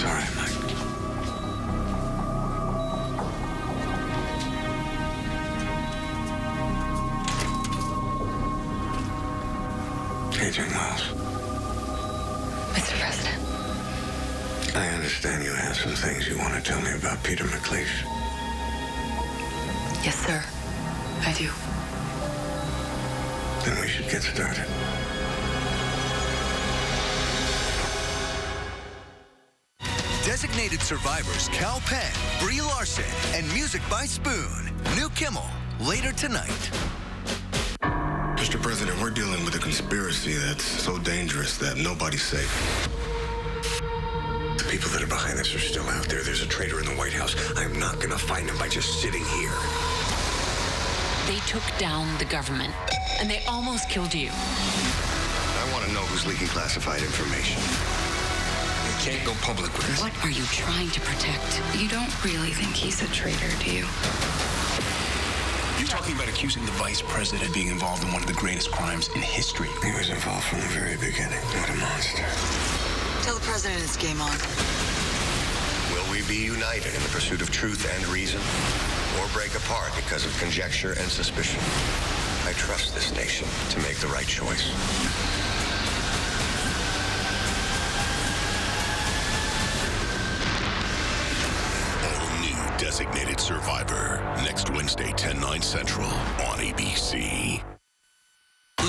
It's all right, Mike. Agent Wells. Mr. President. I understand you have some things you want to tell me about Peter McLeish. Yes, sir. I do. Then we should get started. Designated survivors Cal Penn, Brie Larson, and music by Spoon. New Kimmel, later tonight. Mr. President, we're dealing with a conspiracy that's so dangerous that nobody's safe. The people that are behind this are still out there. There's a traitor in the White House. I'm not going to find him by just sitting here. They took down the government, and they almost killed you. I want to know who's leaking classified information. You can't go public with this. What are you trying to protect? You don't really think he's a traitor, do you? You're talking about accusing the vice president of being involved in one of the greatest crimes in history. He was involved from the very beginning. What a monster. Tell the president it's game on. Will we be united in the pursuit of truth and reason, or break apart because of conjecture and suspicion? I trust this nation to make the right choice. All-new Designated Survivor, next Wednesday, 10/9 Central on ABC.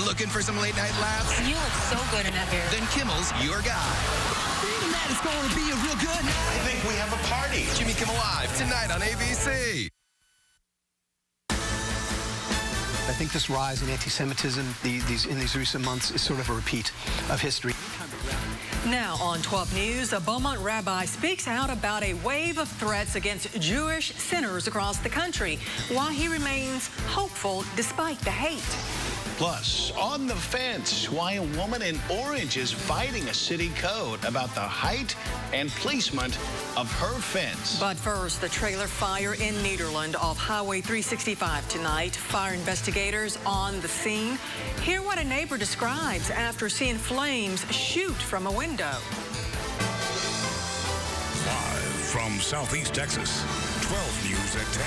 Looking for some late-night laughs? You look so good in that hair. Then Kimmel's your guy. And that is going to be a real good night. I think we have a party. Jimmy Kimmel Live, tonight on ABC. I think this rise in anti-Semitism in these recent months is sort of a repeat of history. Now on 12 News, a Beaumont rabbi speaks out about a wave of threats against Jewish sinners across the country, why he remains hopeful despite the hate. Plus, on the fence, why a woman in Orange is fighting a city code about the height and placement of her fence. But first, the trailer fire in Nederland off Highway 365 tonight. Fire investigators on the scene. Hear what a neighbor describes after seeing flames shoot from a window. Live from Southeast Texas, 12 News at 10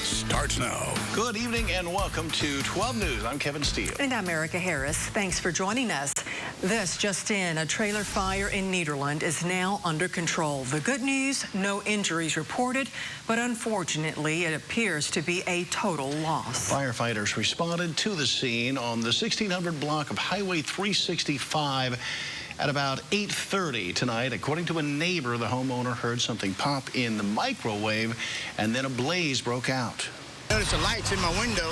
starts now. Good evening and welcome to 12 News. I'm Kevin Steele. And I'm Erica Harris. Thanks for joining us. This just in, a trailer fire in Nederland is now under control. The good news, no injuries reported, but unfortunately it appears to be a total loss. Firefighters responded to the scene on the 1600 block of Highway 365 at about 8:30 tonight. According to a neighbor, the homeowner heard something pop in the microwave and then a blaze broke out. I noticed the lights in my window.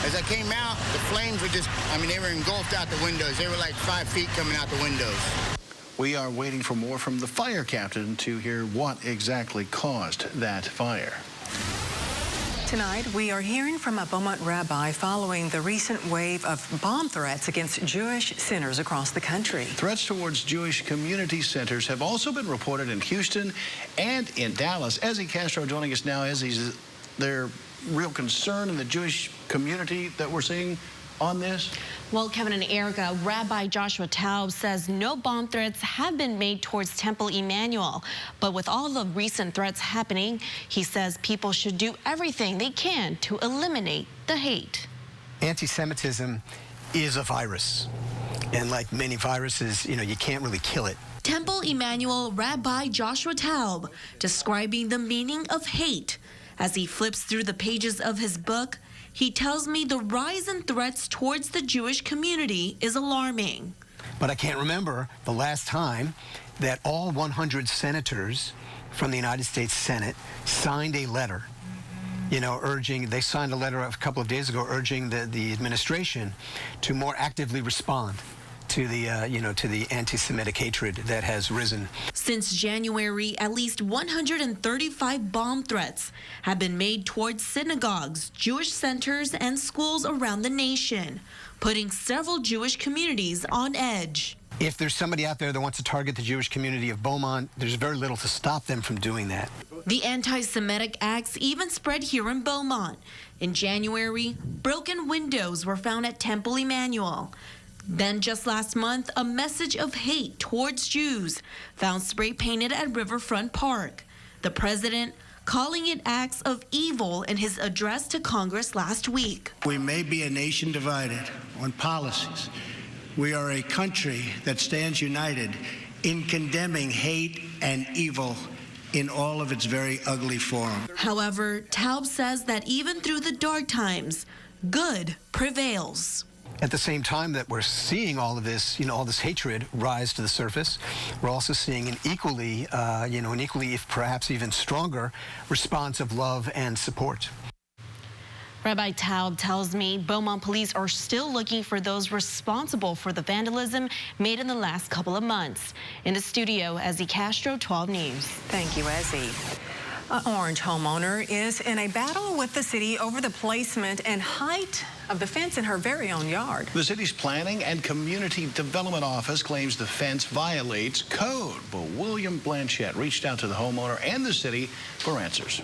As I came out, the flames were just, they were engulfed out the windows. They were like 5 feet coming out the windows. We are waiting for more from the fire captain to hear what exactly caused that fire. Tonight, we are hearing from a Beaumont rabbi following the recent wave of bomb threats against Jewish sinners across the country. Threats towards Jewish community centers have also been reported in Houston and in Dallas. Ezzy Castro joining us now. Ezzy, their real concern in the Jewish community that we're seeing on this? Well, Kevin and Erica, Rabbi Joshua Taub says no bomb threats have been made towards Temple Emmanuel. But with all the recent threats happening, he says people should do everything they can to eliminate the hate. Anti-Semitism is a virus. And like many viruses, you can't really kill it. Temple Emmanuel Rabbi Joshua Taub describing the meaning of hate. As he flips through the pages of his book, he tells me the rise in threats towards the Jewish community is alarming. But I can't remember the last time that all 100 senators from the United States Senate signed a letter, they signed a letter a couple of days ago urging the administration to more actively respond to the, to the anti-Semitic hatred that has risen. Since January, at least 135 bomb threats have been made towards synagogues, Jewish centers, and schools around the nation, putting several Jewish communities on edge. If there's somebody out there that wants to target the Jewish community of Beaumont, there's very little to stop them from doing that. The anti-Semitic acts even spread here in Beaumont. In January, broken windows were found at Temple Emmanuel. Then just last month, a message of hate towards Jews found spray painted at Riverfront Park. The president calling it acts of evil in his address to Congress last week. We may be a nation divided on policies. We are a country that stands united in condemning hate and evil in all of its very ugly form. However, Taub says that even through the dark times, good prevails. At the same time that we're seeing all of this, all this hatred rise to the surface, we're also seeing an equally, if perhaps even stronger response of love and support. Rabbi Taub tells me Beaumont police are still looking for those responsible for the vandalism made in the last couple of months. In the studio, Ezzy Castro, 12 News. Thank you, Ezzy. An Orange homeowner is in a battle with the city over the placement and height of the fence in her very own yard. The city's Planning and Community Development Office claims the fence violates code, but William Blanchette reached out to the homeowner and the city for answers.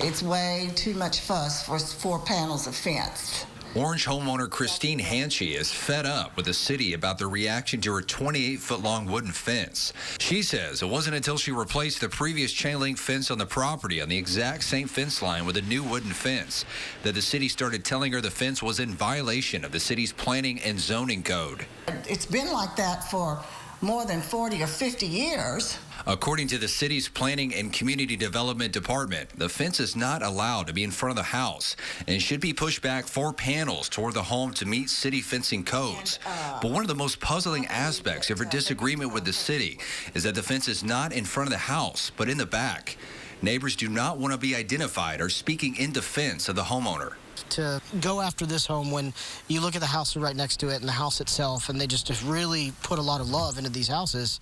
It's way too much fuss for 4 panels of fence. Orange homeowner Christine Hanchy is fed up with the city about their reaction to her 28-foot-long wooden fence. She says it wasn't until she replaced the previous chain-link fence on the property on the exact same fence line with a new wooden fence that the city started telling her the fence was in violation of the city's planning and zoning code. It's been like that for more than 40 or 50 years. According to the city's Planning and Community Development Department, the fence is not allowed to be in front of the house and should be pushed back 4 panels toward the home to meet city fencing codes. But one of the most puzzling aspects of her disagreement with the city is that the fence is not in front of the house, but in the back. Neighbors do not want to be identified or speaking in defense of the homeowner. To go after this home when you look at the house right next to it and the house itself, and they just really put a lot of love into these houses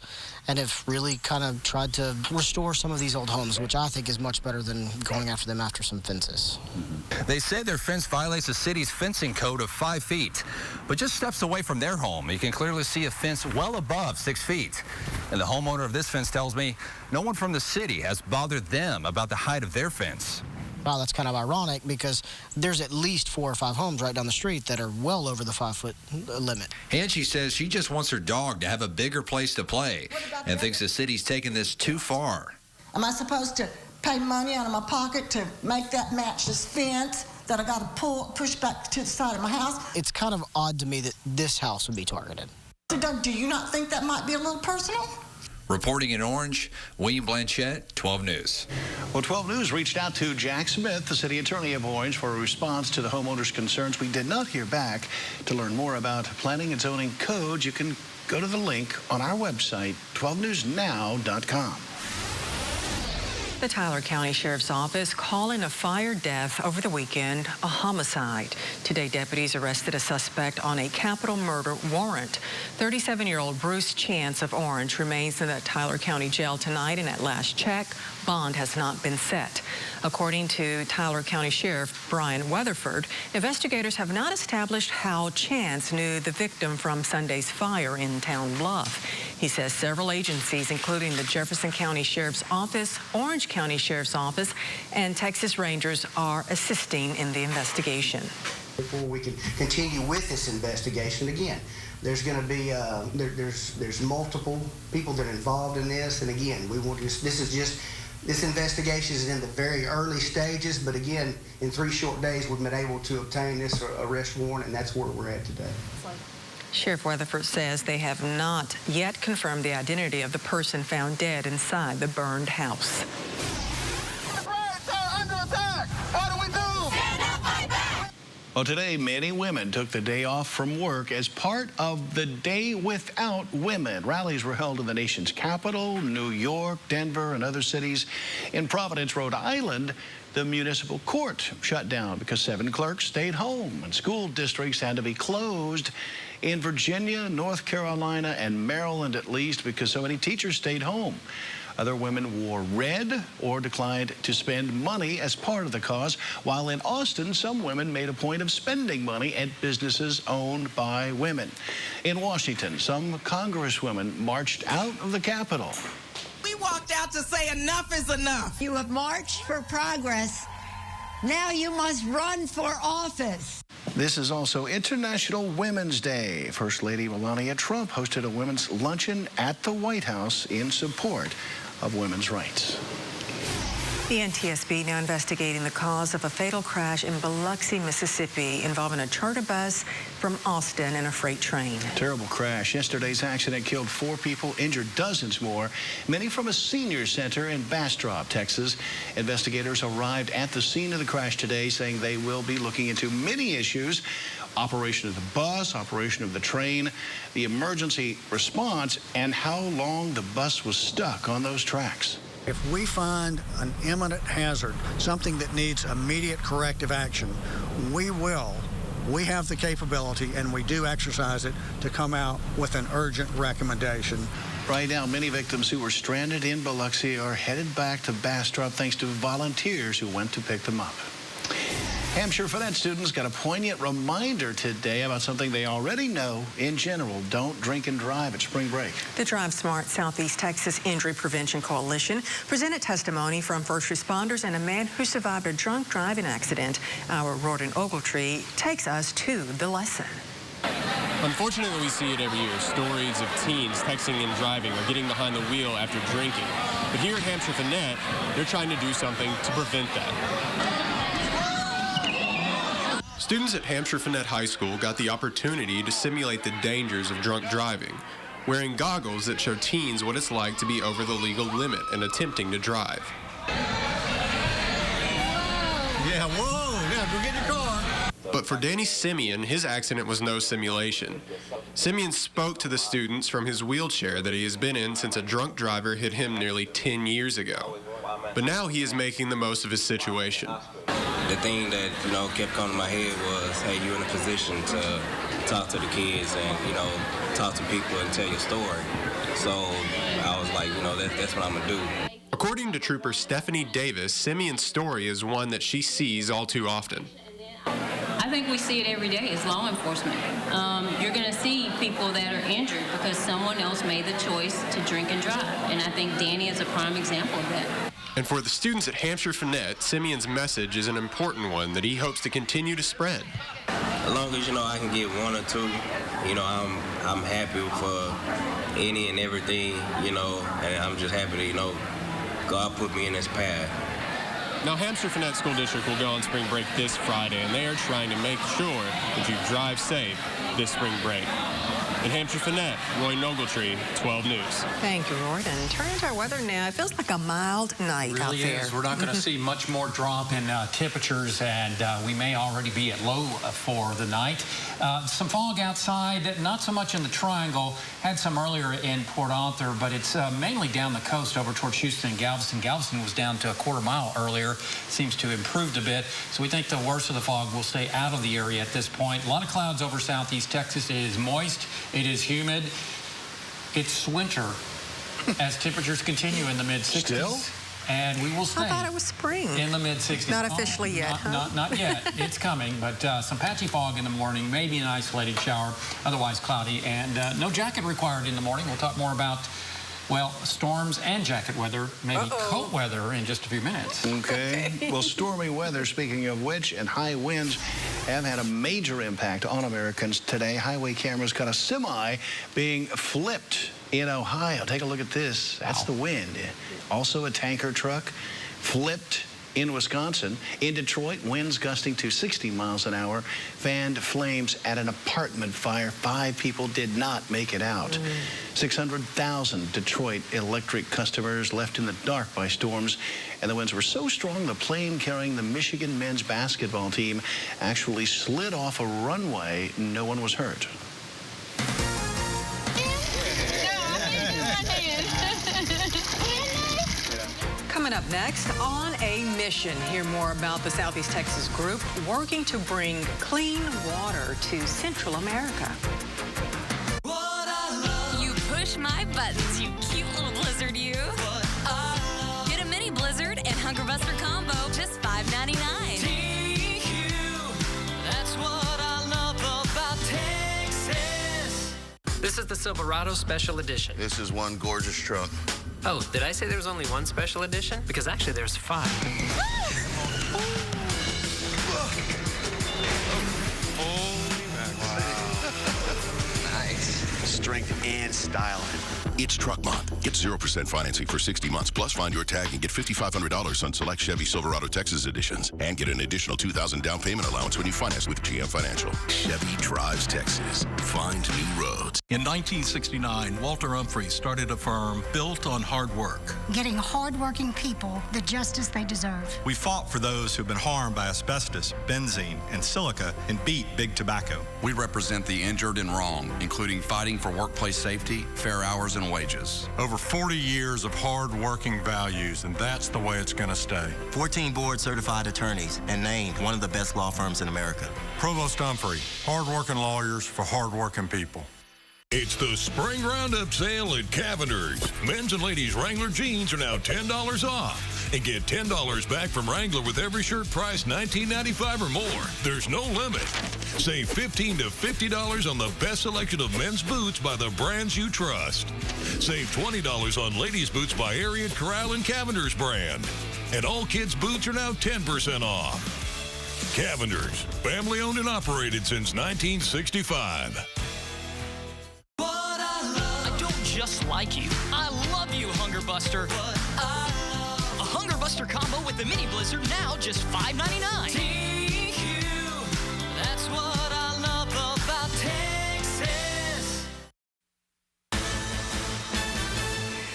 and have really kind of tried to restore some of these old homes, which I think is much better than going after them after some fences. They say their fence violates the city's fencing code of 5 feet, but just steps away from their home, you can clearly see a fence well above 6 feet. And the homeowner of this fence tells me no one from the city has bothered them about the height of their fence. Wow, that's kind of ironic because there's at least 4 or 5 homes right down the street that are well over the 5-foot limit. Hanchy says she just wants her dog to have a bigger place to play and thinks the city's taking this too far. Am I supposed to pay money out of my pocket to make that match this fence that I got to push back to the side of my house? It's kind of odd to me that this house would be targeted. So Doug, do you not think that might be a little personal? Reporting in Orange, William Blanchette, 12 News. Well, 12 News reached out to Jack Smith, the city attorney of Orange, for a response to the homeowners' concerns. We did not hear back. To learn more about planning and zoning codes, you can go to the link on our website, 12newsnow.com. The Tyler County Sheriff's Office calling a fire death over the weekend a homicide. Today, deputies arrested a suspect on a capital murder warrant. 37-year-old Bruce Chance of Orange remains in the Tyler County Jail tonight, and at last check, bond has not been set. According to Tyler County Sheriff Brian Weatherford, investigators have not established how Chance knew the victim from Sunday's fire in Town Bluff. He says several agencies, including the Jefferson County Sheriff's Office, Orange County Sheriff's Office, and Texas Rangers are assisting in the investigation. Before we can continue with this investigation, again, there's going to be there's multiple people that are involved in this, and again, we want this investigation is in the very early stages, but again, in 3 short days, we've been able to obtain this arrest warrant, and that's where we're at today. Sheriff Weatherford says they have not yet confirmed the identity of the person found dead inside the burned house. Well, today, many women took the day off from work as part of the Day Without Women. Rallies were held in the nation's capital, New York, Denver, and other cities. In Providence, Rhode Island, the municipal court shut down because 7 clerks stayed home, and school districts had to be closed in Virginia, North Carolina, and Maryland at least because so many teachers stayed home. Other women wore red or declined to spend money as part of the cause, while in Austin, some women made a point of spending money at businesses owned by women. In Washington, some congresswomen marched out of the Capitol. We walked out to say enough is enough. You have marched for progress. Now you must run for office. This is also International Women's Day. First Lady Melania Trump hosted a women's luncheon at the White House in support of women's rights. The NTSB now investigating the cause of a fatal crash in Biloxi, Mississippi, involving a charter bus from Austin and a freight train. Terrible crash. Yesterday's accident killed 4 people, injured dozens more, many from a senior center in Bastrop, Texas. Investigators arrived at the scene of the crash today, saying they will be looking into many issues: operation of the bus, operation of the train, the emergency response, and how long the bus was stuck on those tracks. If we find an imminent hazard, something that needs immediate corrective action, we will. We have the capability, and we do exercise it, to come out with an urgent recommendation. Right now, many victims who were stranded in Biloxi are headed back to Bastrop thanks to volunteers who went to pick them up. Hampshire Finette students got a poignant reminder today about something they already know in general: don't drink and drive at spring break. The Drive Smart Southeast Texas Injury Prevention Coalition presented testimony from first responders and a man who survived a drunk driving accident. Our Roden Ogletree takes us to the lesson. Unfortunately, we see it every year. Stories of teens texting and driving or getting behind the wheel after drinking. But here at Hampshire Finette, they're trying to do something to prevent that. Students at Hampshire Finette High School got the opportunity to simulate the dangers of drunk driving, wearing goggles that show teens what it's like to be over the legal limit and attempting to drive. Yeah, whoa, yeah, go get your car. But for Danny Simeon, his accident was no simulation. Simeon spoke to the students from his wheelchair that he has been in since a drunk driver hit him nearly 10 years ago. But now he is making the most of his situation. The thing that, kept coming to my head was, hey, you're in a position to talk to the kids and, talk to people and tell your story. So I was like, that's what I'm going to do. According to Trooper Stephanie Davis, Simeon's story is one that she sees all too often. I think we see it every day as law enforcement. You're going to see people that are injured because someone else made the choice to drink and drive. And I think Danny is a prime example of that. And for the students at Hampshire Finette, Simeon's message is an important one that he hopes to continue to spread. As long as, I can get 1 or 2, I'm happy for any and everything, and I'm just happy to, God put me in this path. Now, Hampshire Finette School District will go on spring break this Friday, and they are trying to make sure that you drive safe this spring break. In Hampshire Finette, Roy Ogletree, 12 News. Thank you, Roy. And turning to our weather now, it feels like a mild night really out there. Is. We're not going to see much more drop in temperatures, and we may already be at low for the night. Some fog outside, not so much in the Triangle. Had some earlier in Port Arthur, but it's mainly down the coast over towards Houston and Galveston. Galveston was down to a quarter mile earlier. Seems to have improved a bit. So we think the worst of the fog will stay out of the area at this point. A lot of clouds over southeast Texas. It is moist. It is humid. It's winter as temperatures continue in the mid-60s. Still? And we will stay. I thought it was spring. In the mid-60s. Not officially yet, huh? Not yet. It's coming, but some patchy fog in the morning, maybe an isolated shower, otherwise cloudy, and no jacket required in the morning. We'll talk more about, well, storms and jacket weather, maybe coat weather in just a few minutes. Okay. Well, stormy weather, speaking of which, and high winds have had a major impact on Americans today. Highway cameras caught a semi being flipped in Ohio. Take a look at this. That's the wind. Also a tanker truck flipped in Wisconsin. In Detroit, winds gusting to 60 miles an hour fanned flames at an apartment fire. 5 people did not make it out. 600,000 Detroit electric customers left in the dark by storms, and the winds were so strong the plane carrying the Michigan men's basketball team actually slid off a runway. No one was hurt. Coming up next, on a mission, hear more about the Southeast Texas group working to bring clean water to Central America. You push my buttons, you cute little Blizzard, you. Get a mini Blizzard and Hunger Buster combo, just $5.99. That's what I love about Texas. This is the Silverado Special Edition. This is one gorgeous truck. Oh, did I say there was only one special edition? Because actually there's 5. strength and style. It's Truck Month. Get 0% financing for 60 months. Plus, find your tag and get $5,500 on select Chevy Silverado Texas editions. And get an additional $2,000 down payment allowance when you finance with GM Financial. Chevy drives Texas. Find new roads. In 1969, Walter Humphrey started a firm built on hard work. Getting hardworking people the justice they deserve. We fought for those who've been harmed by asbestos, benzene, and silica and beat big tobacco. We represent the injured and wrong, including fighting for workplace safety, fair hours, and wages. Over 40 years of hard-working values, and that's the way it's going to stay. 14 board-certified attorneys and named one of the best law firms in America. Provost Humphrey, hard-working lawyers for hard-working people. It's the Spring Roundup sale at Cavender's. Men's and ladies' Wrangler jeans are now $10 off. And get $10 back from Wrangler with every shirt priced $19.95 or more. There's no limit. Save $15 to $50 on the best selection of men's boots by the brands you trust. Save $20 on ladies' boots by Ariat, Corral, and Cavender's brand. And all kids' boots are now 10% off. Cavender's, family owned and operated since 1965. Just like you. I love you, Hunger Buster. A Hunger Buster combo with the mini blizzard now just $5.99. That's what I love about Texas.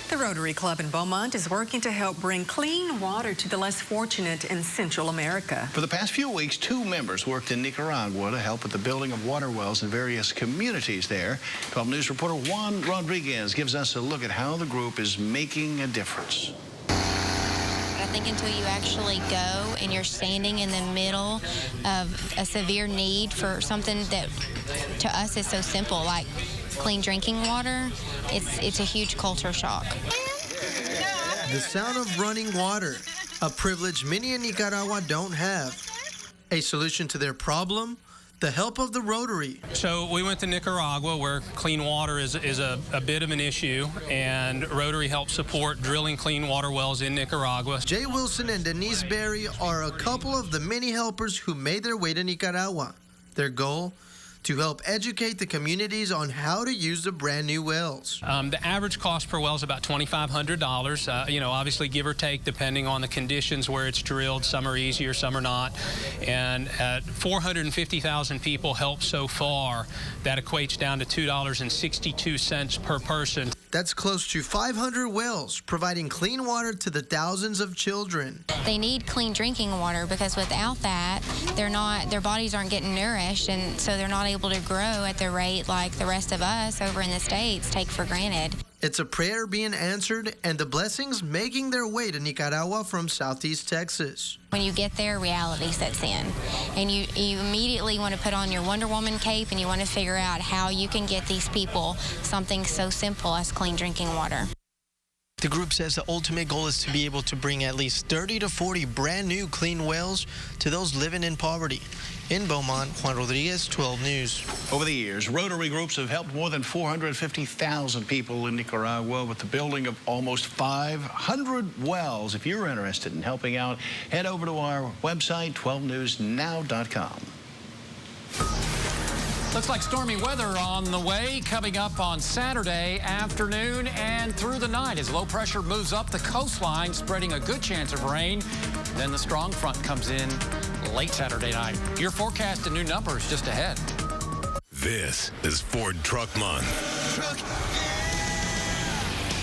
The Rotary Club in Beaumont is working to help bring clean water to the less fortunate in Central America. For the past few weeks, 2 members worked in Nicaragua to help with the building of water wells in various communities there. 12 News reporter Juan Rodriguez gives us a look at how the group is making a difference. I think until you actually go and you're standing in the middle of a severe need for something that to us is so simple, like clean drinking water, it's a huge culture shock. The sound of running water, a privilege many in Nicaragua don't have. A solution to their problem, the help of the Rotary. So we went to Nicaragua, where clean water is a bit of an issue, and Rotary helps support drilling clean water wells in Nicaragua. Jay Wilson and Denise Berry are a couple of the many helpers who made their way to Nicaragua. Their goal? To help educate the communities on how to use the brand new wells. The average cost per well is about $2,500, obviously give or take depending on the conditions where it's drilled. Some are easier, some are not. And 450,000 people helped so far. That equates down to $2.62 per person. That's close to 500 wells, providing clean water to the thousands of children. They need clean drinking water because without that, their bodies aren't getting nourished, and so they're not able to grow at the rate like the rest of us over in the States take for granted. It's a prayer being answered and the blessings making their way to Nicaragua from Southeast Texas. When you get there, reality sets in, and you immediately want to put on your Wonder Woman cape and you want to figure out how you can get these people something so simple as clean drinking water. The group says the ultimate goal is to be able to bring at least 30 to 40 brand new clean wells to those living in poverty. In Beaumont, Juan Rodriguez, 12 News. Over the years, Rotary groups have helped more than 450,000 people in Nicaragua with the building of almost 500 wells. If you're interested in helping out, head over to our website, 12newsnow.com. Looks like stormy weather on the way, coming up on Saturday afternoon and through the night as low pressure moves up the coastline, spreading a good chance of rain. Then the strong front comes in late Saturday night. Your forecast and new numbers just ahead. This is Ford Truck Month.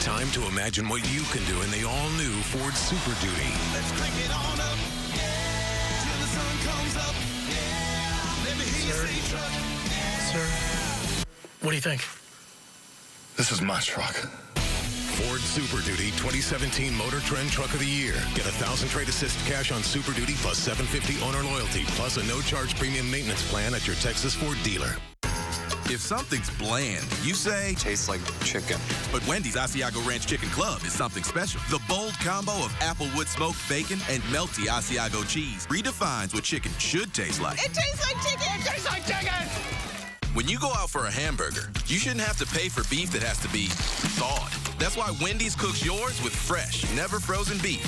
Time to imagine what you can do in the all-new Ford Super Duty. Let's crank it on up, yeah, till the sun comes up, yeah. Let me hear you say truck. Sir, what do you think? This is my truck. Ford Super Duty 2017 Motor Trend Truck of the Year. Get 1,000 trade assist cash on Super Duty plus $750 owner loyalty plus a no-charge premium maintenance plan at your Texas Ford dealer. If something's bland, you say, tastes like chicken. But Wendy's Asiago Ranch Chicken Club is something special. The bold combo of applewood smoked bacon and melty Asiago cheese redefines what chicken should taste like. It tastes like chicken! It tastes like chicken! When you go out for a hamburger, you shouldn't have to pay for beef that has to be thawed. That's why Wendy's cooks yours with fresh, never frozen beef,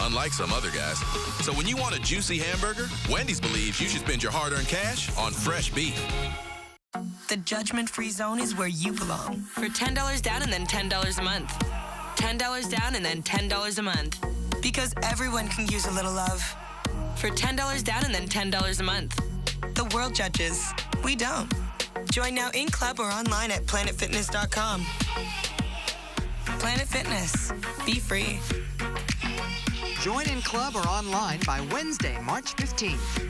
unlike some other guys. So when you want a juicy hamburger, Wendy's believes you should spend your hard-earned cash on fresh beef. the judgment-free zone is where you belong. For $10 down and then $10 a month. $10 down and then $10 a month. Because everyone can use a little love. For $10 down and then $10 a month. The world judges. We don't. Join now in club or online at planetfitness.com. Planet Fitness. Be free. Join in club or online by Wednesday, March 15th.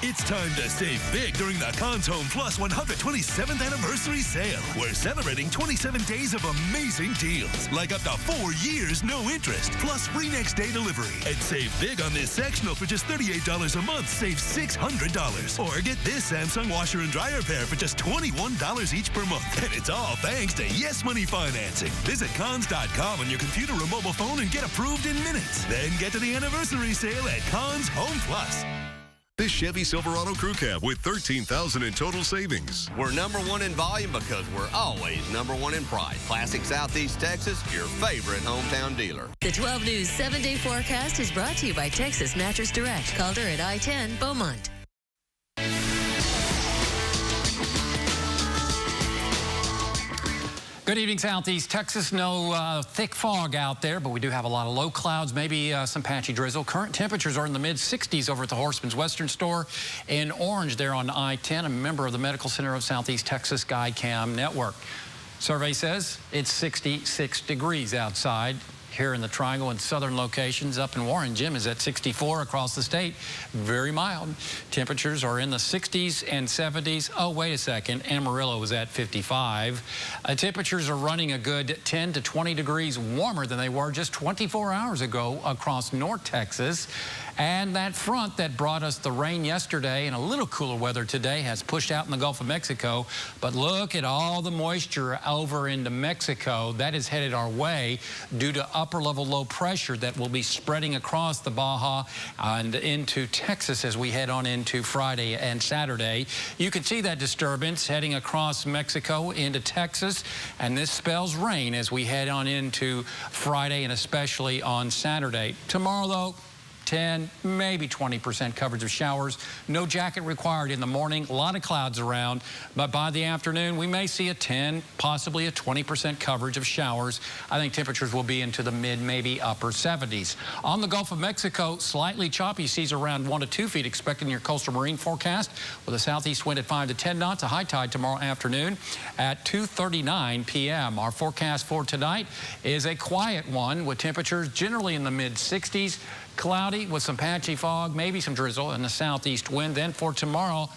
It's time to save big during the Conn's Home Plus 127th anniversary sale. We're celebrating 27 days of amazing deals, like up to 4 years, no interest, plus free next day delivery. And save big on this sectional for just $38 a month. Save $600. Or get this Samsung washer and dryer pair for just $21 each per month. And it's all thanks to Yes Money Financing. Visit Cons.com on your computer or mobile phone and get approved in minutes. Then get to the anniversary sale at Conn's Home Plus. This Chevy Silverado Crew Cab with $13,000 in total savings. We're #1 in volume because we're always #1 in price. Classic Southeast Texas, your favorite hometown dealer. The 12 News 7-day forecast is brought to you by Texas Mattress Direct. Calder at I-10 Beaumont. Good evening, Southeast Texas. No thick fog out there, but we do have a lot of low clouds, maybe some patchy drizzle. Current temperatures are in the mid-60s over at the Horseman's Western Store in Orange there on I-10, a member of the Medical Center of Southeast Texas GuideCam Network. Survey says it's 66 degrees outside. Here in the Triangle and southern locations. Up in Warren, Jim is at 64 across the state. Very mild. Temperatures are in the 60s and 70s. Oh, wait a second. Amarillo is at 55. Temperatures are running a good 10 to 20 degrees warmer than they were just 24 hours ago across North Texas. And that front that brought us the rain yesterday and a little cooler weather today has pushed out in the Gulf of Mexico. But look at all the moisture over into Mexico. That is headed our way due to upper-level low pressure that will be spreading across the Baja and into Texas as we head on into Friday and Saturday. You can see that disturbance heading across Mexico into Texas, and this spells rain as we head on into Friday and especially on Saturday. Tomorrow, though, 10, maybe 20% coverage of showers. No jacket required in the morning. A lot of clouds around. But by the afternoon, we may see a 10, possibly a 20% coverage of showers. I think temperatures will be into the mid, maybe upper 70s. On the Gulf of Mexico, slightly choppy seas around 1 to 2 feet expected in your coastal marine forecast with a southeast wind at 5 to 10 knots. A high tide tomorrow afternoon at 2:39 p.m. Our forecast for tonight is a quiet one with temperatures generally in the mid-60s. Cloudy with some patchy fog, maybe some drizzle and the southeast wind. Then for tomorrow,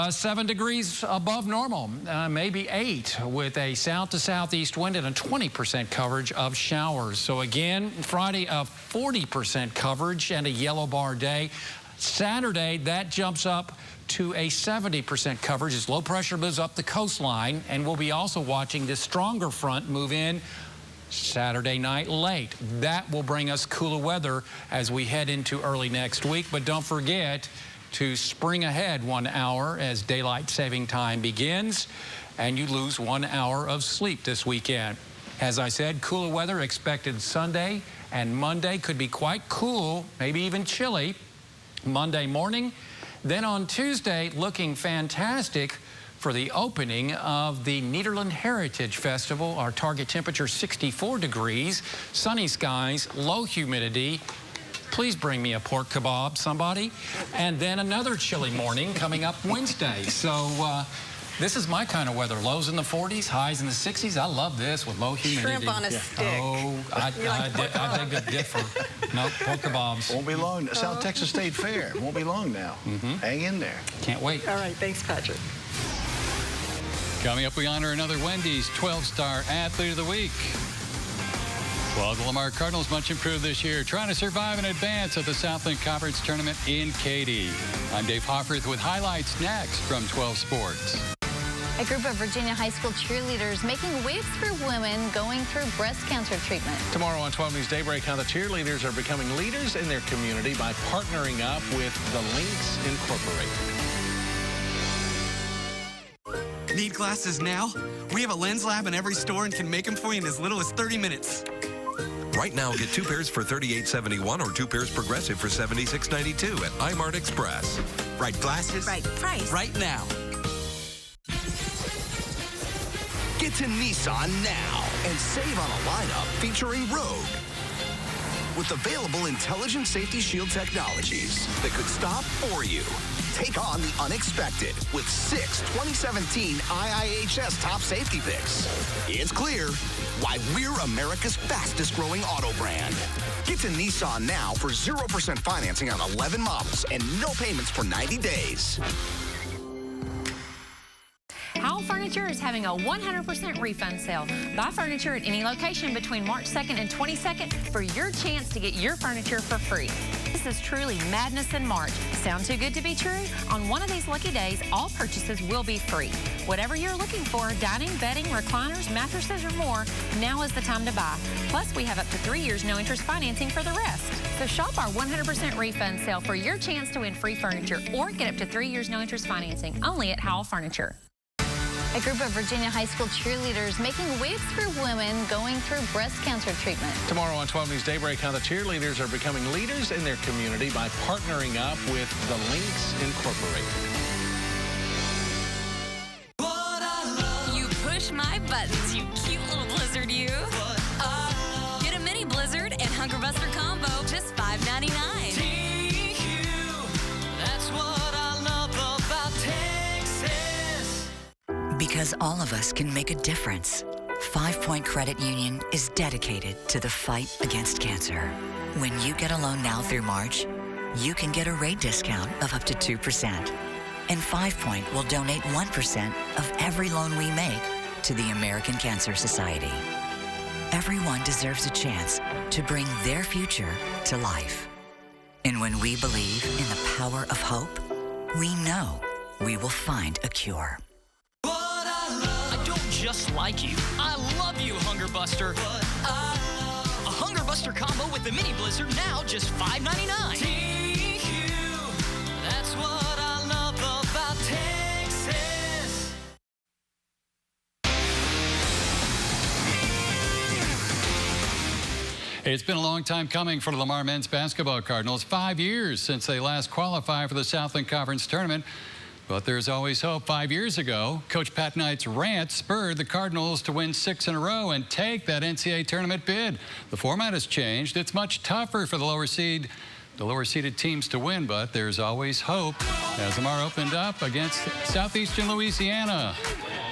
7 degrees above normal, maybe 8 with a south to southeast wind and a 20% coverage of showers. So again, Friday, a 40% coverage and a yellow bar day. Saturday, that jumps up to a 70% coverage as low pressure moves up the coastline, and we'll be also watching this stronger front move in Saturday night late. That will bring us cooler weather as we head into early next week. But don't forget to spring ahead 1 hour as daylight saving time begins, and you lose 1 hour of sleep this weekend. As I said, cooler weather expected Sunday, and Monday could be quite cool, maybe even chilly Monday morning. Then on Tuesday, looking fantastic for the opening of the Nederland Heritage Festival. Our target temperature 64 degrees, sunny skies, low humidity. Please bring me a pork kebab, somebody. And then another chilly morning coming up Wednesday. So this is my kind of weather. Lows in the 40s, highs in the 60s. I love this with low humidity. Shrimp on a stick. Oh, I dig the differ. No, pork kebabs. Won't be long. South Texas State Fair. Won't be long now. Hang in there. Can't wait. All right, thanks, Patrick. Coming up, we honor another Wendy's 12-star Athlete of the Week. Well, the Lamar Cardinals much improved this year, trying to survive and advance at the Southland Conference Tournament in Katy. I'm Dave Hofferth with highlights next from 12 Sports. A group of Virginia high school cheerleaders making waves for women going through breast cancer treatment. Tomorrow on 12 News Daybreak, how the cheerleaders are becoming leaders in their community by partnering up with the Lynx Incorporated. Need glasses now? We have a lens lab in every store and can make them for you in as little as 30 minutes. Right now, get 2 pairs for $38.71 or 2 pairs Progressive for $76.92 at iMart Express. Right glasses. Right price. Right now. Get to Nissan now and save on a lineup featuring Rogue. With available intelligent safety shield technologies that could stop for you. Take on the unexpected with 6 2017 IIHS top safety picks. It's clear why we're America's fastest growing auto brand. Get to Nissan now for 0% financing on 11 models and no payments for 90 days. Howell Furniture is having a 100% refund sale. Buy furniture at any location between March 2nd and 22nd for your chance to get your furniture for free. This is truly madness in March. Sound too good to be true? On one of these lucky days, all purchases will be free. Whatever you're looking for, dining, bedding, recliners, mattresses, or more, now is the time to buy. Plus, we have up to 3 years no interest financing for the rest. So shop our 100% refund sale for your chance to win free furniture or get up to 3 years no interest financing only at Howell Furniture. A group of Virginia high school cheerleaders making waves for women going through breast cancer treatment. Tomorrow on 12 News Daybreak, how the cheerleaders are becoming leaders in their community by partnering up with the Lynx Incorporated. You push my buttons, you cute little blizzard, you. Get a mini blizzard and Hunger Buster combo, just $5.99. That's what I love about Texas. Because all of us can make a difference. 5 Point Credit Union is dedicated to the fight against cancer. When you get a loan now through March, you can get a rate discount of up to 2%. And 5 Point will donate 1% of every loan we make to the American Cancer Society. Everyone deserves a chance to bring their future to life. And when we believe in the power of hope, we know we will find a cure. I don't just like you. I love you, Hunger Buster. A Hunger Buster combo with the mini blizzard now just $5.99. That's what I love about Texas. It's been a long time coming for the Lamar men's basketball Cardinals. 5 years since they last qualified for the Southland Conference Tournament. But there's always hope. 5 years ago, Coach Pat Knight's rant spurred the Cardinals to win 6 in a row and take that NCAA tournament bid. The format has changed. It's much tougher for the lower seeded teams to win, but there's always hope. As Lamar opened up against Southeastern Louisiana,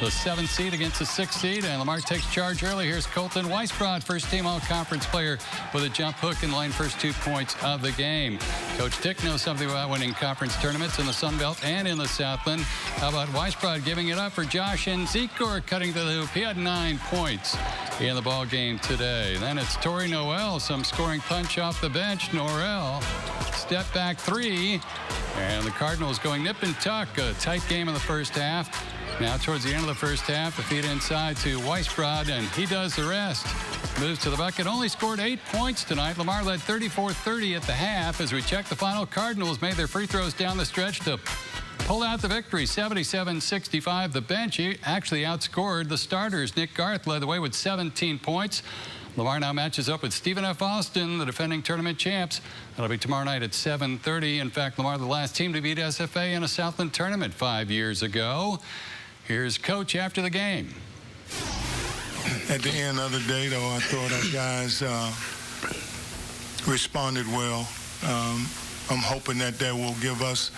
the 7th seed against the 6th seed, and Lamar takes charge early. Here's Colton Weisbrod, first-team all-conference player with a jump hook and line first 2 points of the game. Coach Dick knows something about winning conference tournaments in the Sun Belt and in the Southland. How about Weisbrod giving it up for Josh and Zekor cutting to the hoop? He had 9 points in the ball game today. Then it's Tori Noel, some scoring punch off the bench. Norell, step back 3, and the Cardinals going nip and tuck. A tight game in the first half. Now towards the end of the first half, the feed inside to Weisbrod, and he does the rest. Moves to the bucket, only scored 8 points tonight. Lamar led 34-30 at the half. As we check the final, Cardinals made their free throws down the stretch to pull out the victory, 77-65. The bench actually outscored the starters. Nick Garth led the way with 17 points. Lamar now matches up with Stephen F. Austin, the defending tournament champs. That'll be tomorrow night at 7:30. In fact, Lamar, the last team to beat SFA in a Southland tournament 5 years ago. Here's Coach after the game. At the end of the day, though, I thought our guys responded well. I'm hoping that will give us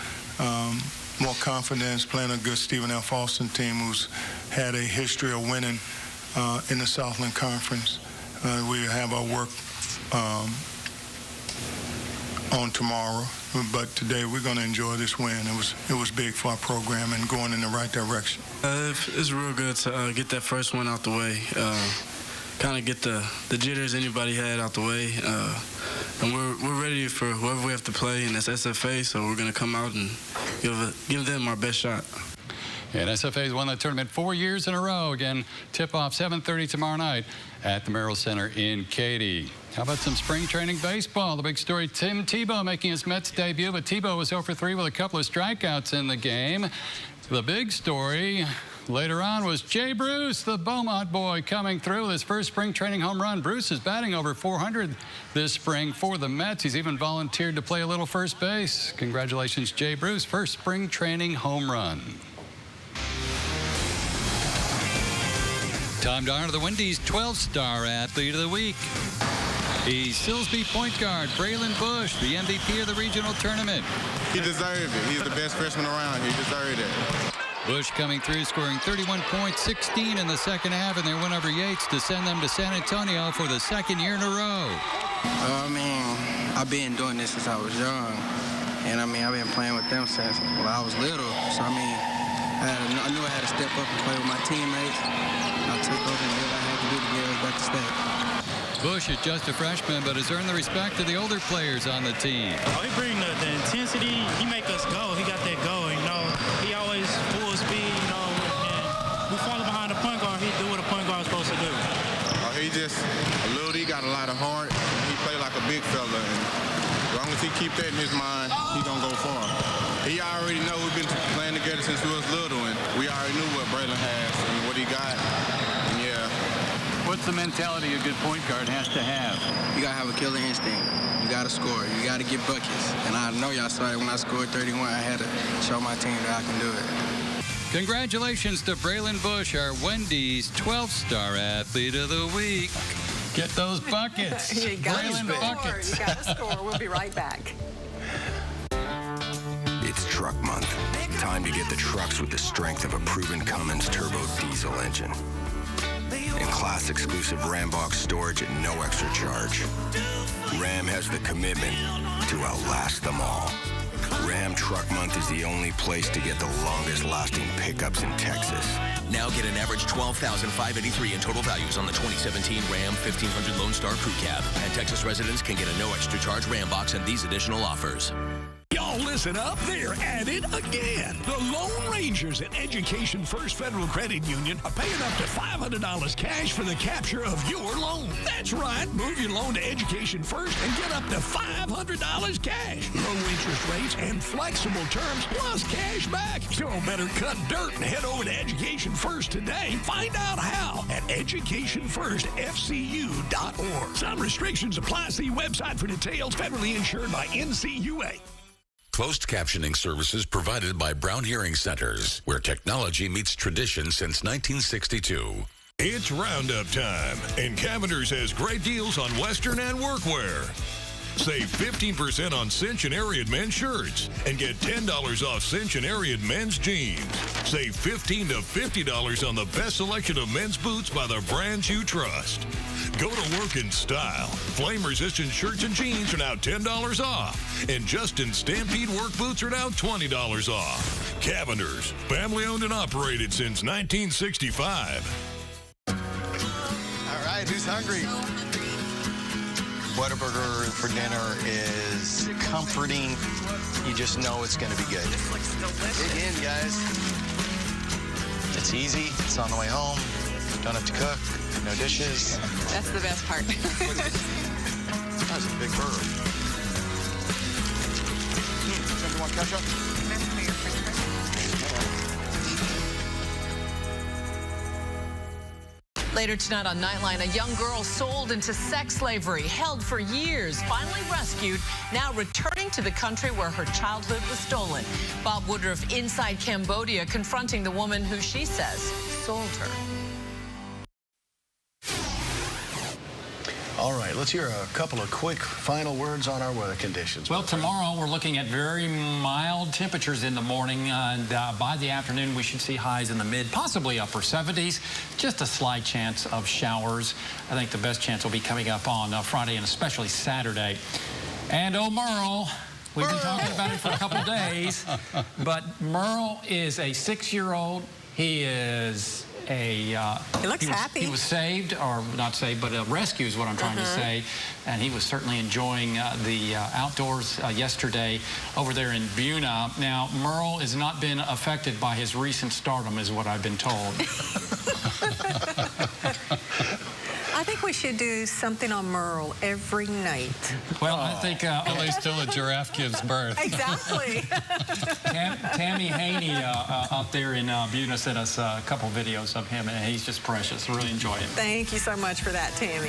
more confidence playing a good Stephen F. Austin team who's had a history of winning in the Southland Conference. We have our work on tomorrow, but today we're going to enjoy this win. It was big for our program and going in the right direction. It's real good to get that first one out the way, kind of get the jitters anybody had out the way, and we're ready for whoever we have to play, and that's SFA, so we're going to come out and give them our best shot. And SFA has won that tournament 4 years in a row. Again, tip-off 7:30 tomorrow night at the Merrill Center in Katy. How about some spring training baseball? The big story, Tim Tebow making his Mets debut, but Tebow was 0 for 3 with a couple of strikeouts in the game. The big story, Later on was Jay Bruce, the Beaumont boy, coming through with his first spring training home run. Bruce is batting over 400 this spring for the Mets. He's even volunteered to play a little first base. Congratulations, Jay Bruce, first spring training home run. Time to honor the Wendy's 12-star Athlete of the Week. He's Silsbee point guard Braylon Bush, the MVP of the regional tournament. He deserved it. He's the best freshman around. He deserved it. Bush coming through, scoring 31 points, 16 in the second half, and their win over Yates to send them to San Antonio for the second year in a row. I mean, I've been doing this since I was young. And, I mean, I've been playing with them since I was little. So, I mean, I knew I had to step up and play with my teammates. I took over and did what I had to do to get us back to state. Bush is just a freshman, but has earned the respect of the older players on the team. Oh, he brings the intensity. He make us go. He got that go, you know. He always full speed, you know, and we follow behind the point guard. He do what a point guard is supposed to do. He just a little. He got a lot of heart. He play like a big fella, and as long as he keep that in his mind, he gonna go far. He already know we've been playing together since we was little, and we already knew what Braylon has and what he got. And yeah. What's the mentality a good point guard has to have? You got to have a killer instinct. You got to score. You got to get buckets. And I know y'all saw it when I scored 31. I had to show my team that I can do it. Congratulations to Braylon Bush, our Wendy's 12-star Athlete of the Week. Get those buckets. You got to score. Buckets. You got to score. We'll be right back. It's Truck Month. Time to get the trucks with the strength of a proven Cummins turbo diesel engine. And class-exclusive Ram box storage at no extra charge. Ram has the commitment to outlast them all. Ram Truck Month is the only place to get the longest-lasting pickups in Texas. Now get an average $12,583 in total values on the 2017 Ram 1500 Lone Star Crew Cab. And Texas residents can get a no extra charge Ram box and these additional offers. Y'all listen up, they're at it again. The Lone Rangers at Education First Federal Credit Union are paying up to $500 cash for the capture of your loan. That's right, move your loan to Education First and get up to $500 cash. Low interest rates and flexible terms plus cash back. So better cut dirt and head over to Education First today. Find out how at educationfirstfcu.org. Some restrictions apply. See website for details. Federally insured by NCUA. Closed captioning services provided by Brown Hearing Centers, where technology meets tradition since 1962. It's Roundup time, and Cavender's has great deals on Western and workwear. Save 15% on Cinch and Ariat men's shirts and get $10 off Cinch and Ariat men's jeans. Save $15 to $50 on the best selection of men's boots by the brands you trust. Go to work in style. Flame-resistant shirts and jeans are now $10 off. And Justin Stampede work boots are now $20 off. Cavender's, family-owned and operated since 1965. All right, who's hungry? Whataburger for dinner is comforting. You just know it's going to be good. Dig in, guys. It's easy. It's on the way home. Don't have to cook. No dishes. That's the best part. That's a big burger. Somebody want ketchup? Later tonight on Nightline, a young girl sold into sex slavery, held for years, finally rescued, now returning to the country where her childhood was stolen. Bob Woodruff inside Cambodia confronting the woman who she says sold her. All right, let's hear a couple of quick final words on our weather conditions. Well, tomorrow we're looking at very mild temperatures in the morning, and by the afternoon we should see highs in the mid, possibly upper 70s. Just a slight chance of showers. I think the best chance will be coming up on Friday and especially Saturday. And Merle, we've been talking about it for a couple days, but Merle is a 6-year-old. He is he looks happy. He was saved, or not saved, but rescue is what I'm trying to say. And he was certainly enjoying the outdoors yesterday over there in Buna. Now, Merle has not been affected by his recent stardom, is what I've been told. I think we should do something on Merle every night. Well, I think at least till a giraffe gives birth. Exactly. Tammy Haney up there in Buda sent us a couple videos of him, and he's just precious. Really enjoy him. Thank you so much for that, Tammy.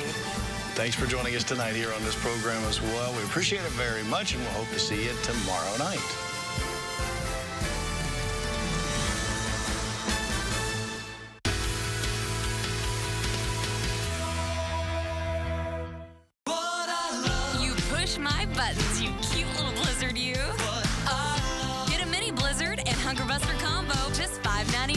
Thanks for joining us tonight here on this program as well. We appreciate it very much, and we'll hope to see you tomorrow night. You push my buttons, you cute little blizzard, you. Get a mini blizzard and Hunger Buster combo, just $5.99.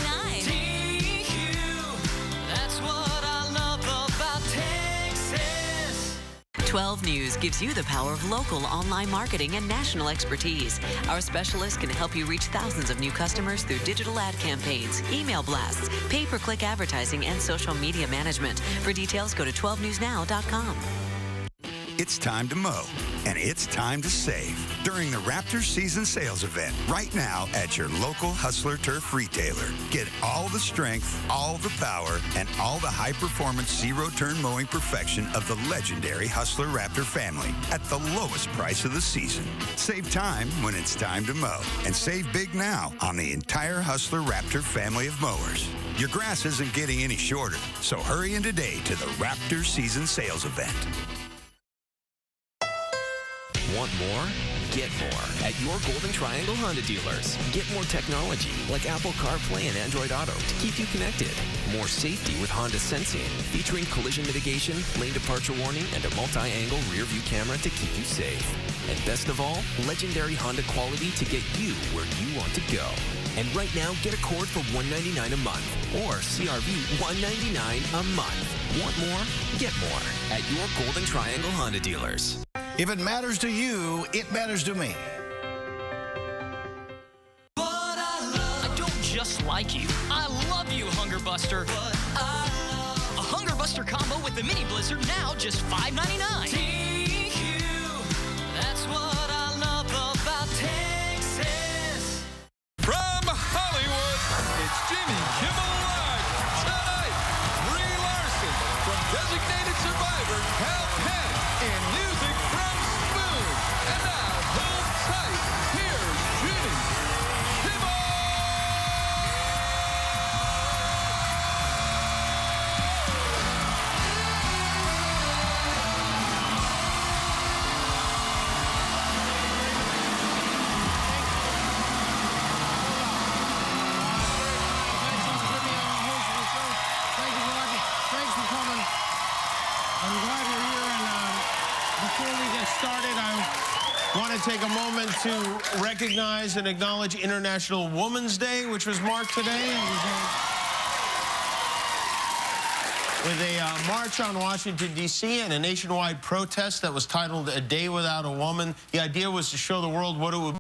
That's what I love about Texas. 12 News gives you the power of local online marketing and national expertise. Our specialists can help you reach thousands of new customers through digital ad campaigns, email blasts, pay-per-click advertising, and social media management. For details, go to 12newsnow.com. It's time to mow, and it's time to save during the Raptor Season Sales Event right now at your local Hustler Turf retailer. Get all the strength, all the power, and all the high-performance zero-turn mowing perfection of the legendary Hustler Raptor family at the lowest price of the season. Save time when it's time to mow, and save big now on the entire Hustler Raptor family of mowers. Your grass isn't getting any shorter, so hurry in today to the Raptor Season Sales Event. Want more? Get more at your Golden Triangle Honda dealers. Get more technology like Apple CarPlay and Android Auto to keep you connected. More safety with Honda Sensing, featuring collision mitigation, lane departure warning, and a multi-angle rear view camera to keep you safe. And best of all, legendary Honda quality to get you where you want to go. And right now, get Accord for $199 a month or CRV $199 a month. Want more? Get more at your Golden Triangle Honda dealers. If it matters to you, it matters to me. I don't just like you. I love you, Hunger Buster. A Hunger Buster combo with the mini blizzard now just $5.99. That's what I love about Texas. From Hollywood, it's Jimmy Kimmel Live. Tonight, Brie Larson from Designated Survivor, Cal Penn, and music from Spoon. And now, hold tight. Here's Jimmy Kimmel. Thanks for coming. I'm glad you're here, and before we get started, I want to take a moment to recognize and acknowledge International Women's Day, which was marked today. With a march on Washington, D.C. and a nationwide protest that was titled A Day Without a Woman. The idea was to show the world what it would